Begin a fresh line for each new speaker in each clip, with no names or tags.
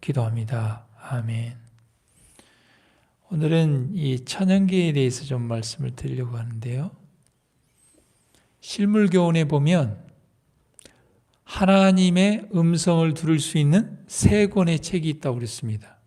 기도합니다. 아멘. 오늘은 이 찬양계에 대해서 좀 말씀을 드리려고 하는데요. 실물교훈에 보면 하나님의 음성을 들을 수 있는 세 권의 책이 있다고 그랬습니다.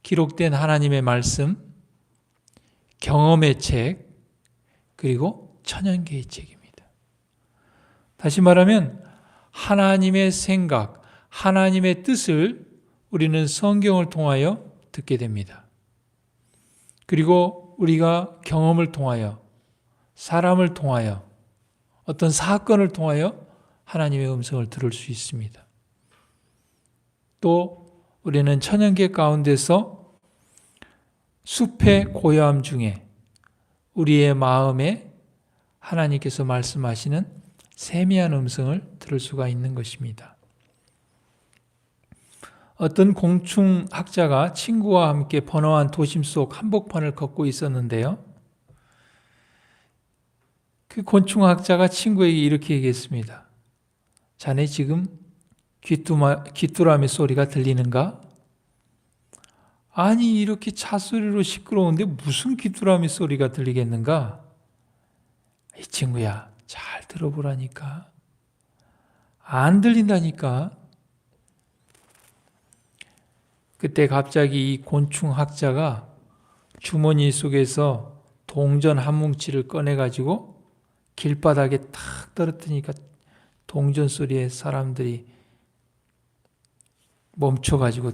기록된 하나님의 말씀, 경험의 책, 그리고 찬양계의 책입니다. 다시 말하면 하나님의 생각, 하나님의 뜻을 우리는 성경을 통하여 듣게 됩니다. 그리고 우리가 경험을 통하여, 사람을 통하여, 어떤 사건을 통하여 하나님의 음성을 들을 수 있습니다. 또 우리는 찬양계 가운데서 숲의 고요함 중에 우리의 마음에 하나님께서 말씀하시는 세미한 음성을 들을 수가 있는 것입니다. 어떤 곤충학자가 친구와 함께 번화한 도심 속 한복판을 걷고 있었는데요. 그 곤충학자가 친구에게 이렇게 얘기했습니다. 자네 지금 귀뚜라미 소리가 들리는가? 아니, 이렇게 차 소리로 시끄러운데 무슨 귀뚜라미 소리가 들리겠는가? 이 친구야, 잘 들어보라니까. 안 들린다니까. 그때 갑자기 이 곤충학자가 주머니 속에서 동전 한 뭉치를 꺼내가지고 길바닥에 탁 떨어뜨리니까 동전 소리에 사람들이 멈춰가지고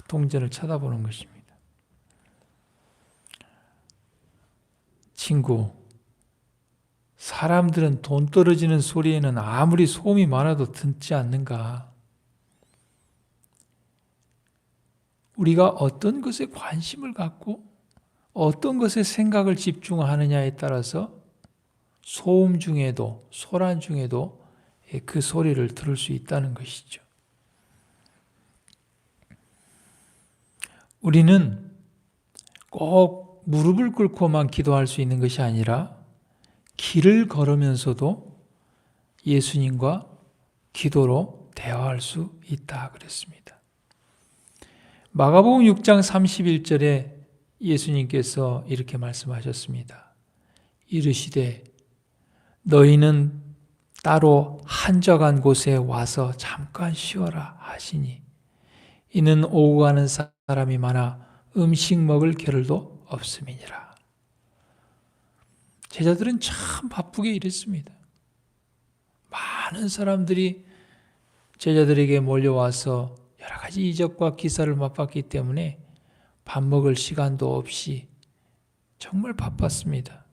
동전을 쳐다보는 것입니다. 친구, 사람들은 돈 떨어지는 소리에는 아무리 소음이 많아도 듣지 않는가? 우리가 어떤 것에 관심을 갖고 어떤 것에 생각을 집중하느냐에 따라서 소음 중에도 소란 중에도 그 소리를 들을 수 있다는 것이죠. 우리는 꼭 무릎을 꿇고만 기도할 수 있는 것이 아니라 길을 걸으면서도 예수님과 기도로 대화할 수 있다 그랬습니다. 마가복음 6장 31절에 예수님께서 이렇게 말씀하셨습니다. 이르시되 너희는 따로 한적한 곳에 와서 잠깐 쉬어라 하시니 이는 오고 가는 사람이 많아 음식 먹을 겨를도 없음이니라. 제자들은 참 바쁘게 일했습니다. 많은 사람들이 제자들에게 몰려와서 여러 가지 이적과 기사를 맛봤기 때문에 밥 먹을 시간도 없이 정말 바빴습니다.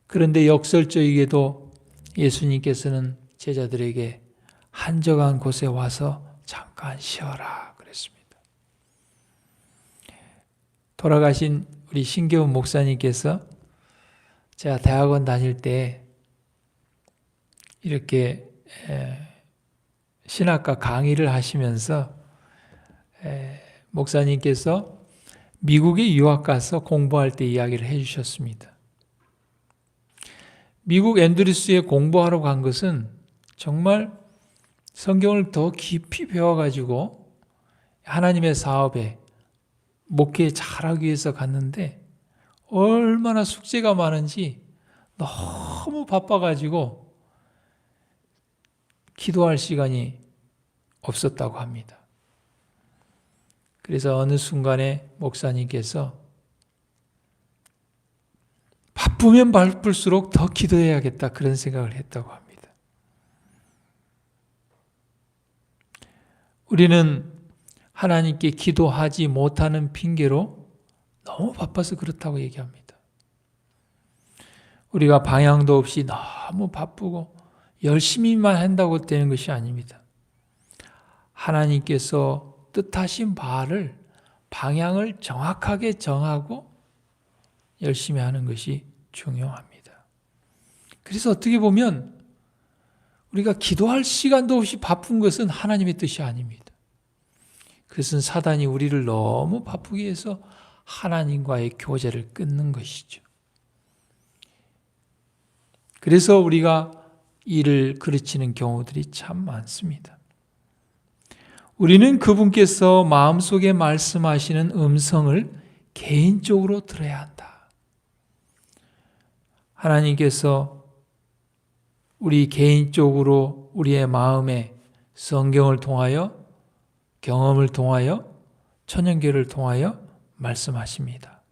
그런데 역설적이게도 예수님께서는 제자들에게 한적한 곳에 와서 잠깐 쉬어라 그랬습니다. 돌아가신 우리 신계훈 목사님께서 제가 대학원 다닐 때 이렇게 신학과 강의를 하시면서 목사님께서 미국에 유학 가서 공부할 때 이야기를 해주셨습니다. 미국 앤드루스에 공부하러 간 것은 정말 성경을 더 깊이 배워가지고 하나님의 사업에 목회 잘하기 위해서 갔는데 얼마나 숙제가 많은지 너무 바빠가지고 기도할 시간이 없었다고 합니다. 그래서 어느 순간에 목사님께서 바쁘면 바쁠수록 더 기도해야겠다 그런 생각을 했다고 합니다. 우리는 하나님께 기도하지 못하는 핑계로 너무 바빠서 그렇다고 얘기합니다. 우리가 방향도 없이 너무 바쁘고 열심히만 한다고 되는 것이 아닙니다. 하나님께서 뜻하신 바를 방향을 정확하게 정하고 열심히 하는 것이 중요합니다. 그래서 어떻게 보면 우리가 기도할 시간도 없이 바쁜 것은 하나님의 뜻이 아닙니다. 그것은 사단이 우리를 너무 바쁘게 해서 하나님과의 교제를 끊는 것이죠. 그래서 우리가 일을 그르치는 경우들이 참 많습니다. 우리는 그분께서 마음속에 말씀하시는 음성을 개인적으로 들어야 한다. 하나님께서 우리 개인적으로 우리의 마음에 성경을 통하여, 경험을 통하여, 천연계를 통하여 말씀하십니다.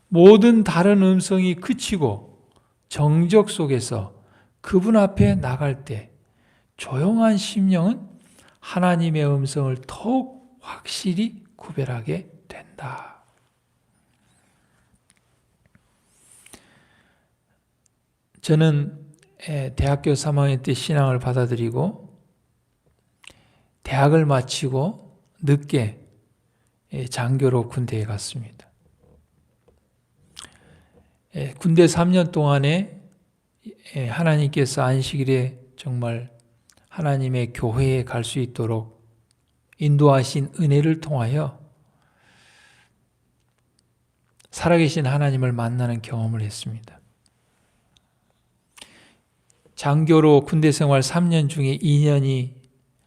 모든 다른 음성이 그치고 정적 속에서 그분 앞에 나갈 때 조용한 심령은 하나님의 음성을 더욱 확실히 구별하게 된다. 저는 대학교 3학년 때 신앙을 받아들이고 대학을 마치고 늦게 장교로 군대에 갔습니다. 군대 3년 동안에 하나님께서 안식일에 정말 하나님의 교회에 갈 수 있도록 인도하신 은혜를 통하여 살아계신 하나님을 만나는 경험을 했습니다. 장교로 군대 생활 3년 중에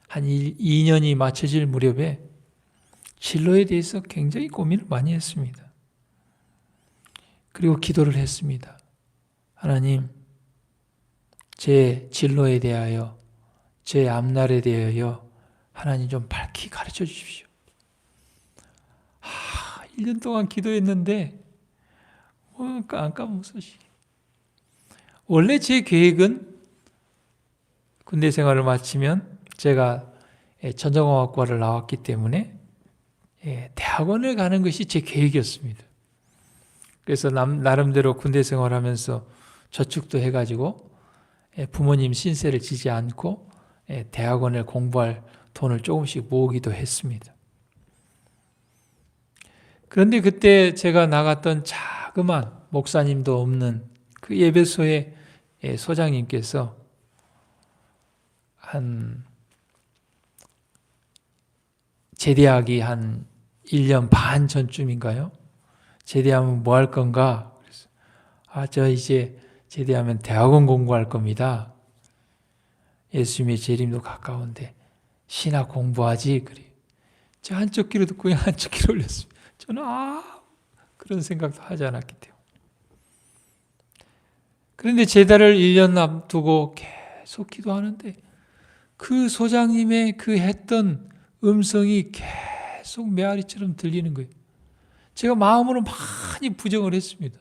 2년이 맞춰질 무렵에 진로에 대해서 굉장히 고민을 많이 했습니다. 그리고 기도를 했습니다. 하나님, 제 진로에 대하여, 제 앞날에 대하여 하나님 좀 밝히 가르쳐 주십시오. 1년 동안 기도했는데 깜깜무소식. 원래 제 계획은 군대 생활을 마치면 제가 전자공학과를 나왔기 때문에 대학원을 가는 것이 제 계획이었습니다. 그래서 나름대로 군대 생활하면서 저축도 해가지고 부모님 신세를 지지 않고 대학원을 공부할 돈을 조금씩 모으기도 했습니다. 그런데 그때 제가 나갔던 자그만 목사님도 없는 그 예배소의 소장님께서 제대하기 한 1년 반 전쯤인가요? 제대하면 뭐 할 건가? 그래서 저 이제 제대하면 대학원 공부할 겁니다. 예수님의 재림도 가까운데 신학 공부하지. 그래. 저 한쪽 귀로 듣고 그냥 한쪽 귀로 올렸습니다. 저는 그런 생각도 하지 않았기 때문에. 그런데 제대를 1년 앞두고 계속 기도하는데 그 소장님의 그 했던 음성이 계속 메아리처럼 들리는 거예요. 제가 마음으로 많이 부정을 했습니다.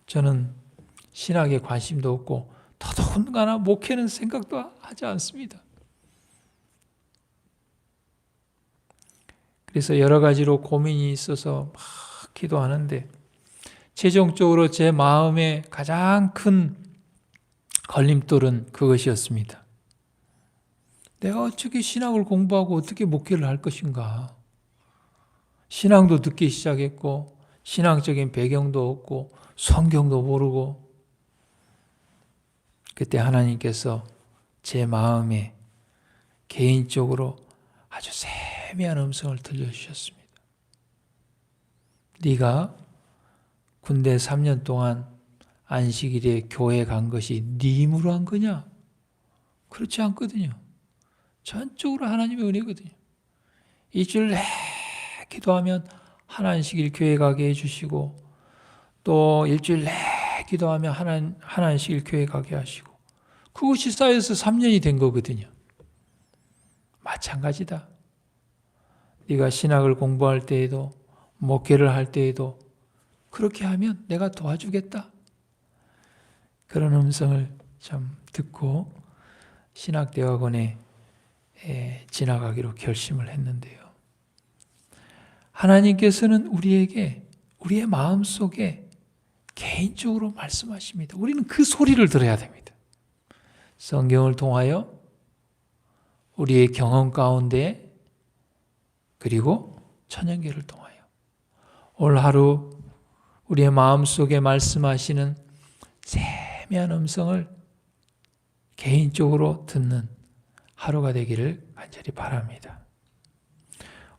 저는 신학에 관심도 없고 더더군다나 목회는 생각도 하지 않습니다. 그래서 여러 가지로 고민이 있어서 막 기도하는데 최종적으로 제 마음의 가장 큰 걸림돌은 그것이었습니다. 내가 어떻게 신학을 공부하고 어떻게 목회를 할 것인가? 신앙도 듣기 시작했고 신앙적인 배경도 없고 성경도 모르고 그때 하나님께서 제 마음에 개인적으로 아주 세미한 음성을 들려주셨습니다. 네가 군대 3년 동안 안식일에 교회 간 것이 네 힘으로 한 거냐? 그렇지 않거든요. 전적으로 하나님의 은혜거든요. 일주일 내 기도하면 한 안식일 교회 가게 해주시고 또 일주일 내 기도하면 한 안식일 교회 가게 하시고 그것이 쌓여서 3년이 된 거거든요. 마찬가지다. 네가 신학을 공부할 때에도 목회를 할 때에도 그렇게 하면 내가 도와주겠다. 그런 음성을 참 듣고 신학대학원에 지나가기로 결심을 했는데요. 하나님께서는 우리에게 우리의 마음속에 개인적으로 말씀하십니다. 우리는 그 소리를 들어야 됩니다. 성경을 통하여 우리의 경험 가운데 그리고 천연계를 통하여 오늘 하루 우리의 마음속에 말씀하시는 세미한 음성을 개인적으로 듣는 하루가 되기를 간절히 바랍니다.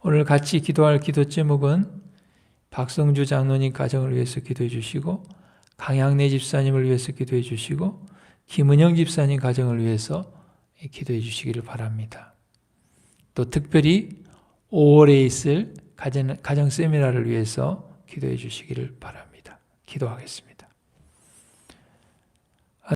오늘 같이 기도할 기도 제목은 박성주 장로님 가정을 위해서 기도해 주시고 강양래 집사님을 위해서 기도해 주시고 김은영 집사님 가정을 위해서 기도해 주시기를 바랍니다. 또 특별히 5월에 있을 가정 세미나를 위해서 기도해 주시기를 바랍니다. 기도하겠습니다.